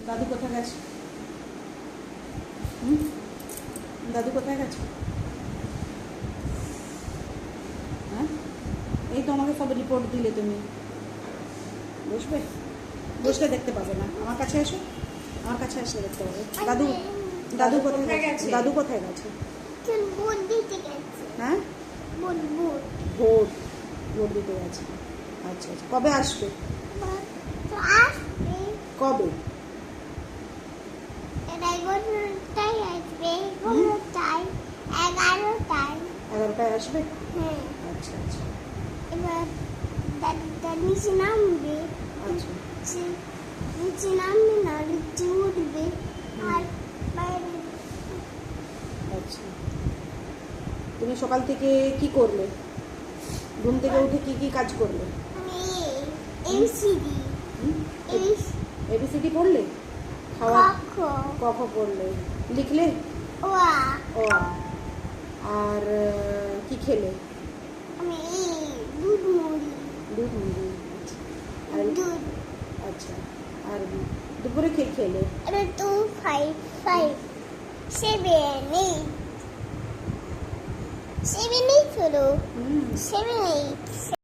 দাদু কোথায় গেছে? দাদু কোথায় গেছে? হ্যাঁ, এই তো আমাকে সব রিপোর্ট দিলে। তুমি বসবে, বসলে দেখতে পাবে না। আমার কাছে এসো, আমার কাছে আসলে দেখতে পাবে। দাদু দাদু কোথায় গেছে? দাদু কোথায় গেছে? হ্যাঁ, ভোট ভোট দিতে গেছে। আচ্ছা আচ্ছা, কবে আসবে? কবে? 11টায় আসবে। আচ্ছা আচ্ছা। এবার নিচে নামবে। আচ্ছা নিচে নামবে না, নিচে উঠবে আর বাইরে। আচ্ছা, তুমি সকাল থেকে কি করলে? ঘুম থেকে উঠে কি কি কাজ করলে? আমি এবিসিডি এবিসিডি পড়লে? খাওয়া ক খ পড়লে? লিখলে? ও আর কি খেলে? আমি দুধ মুড়ি। দুধ মুড়ি। আর দুধ। আচ্ছা, আর দুপুরে কি খেলে? 2 5 5 7 8 7 8 হলো 7 8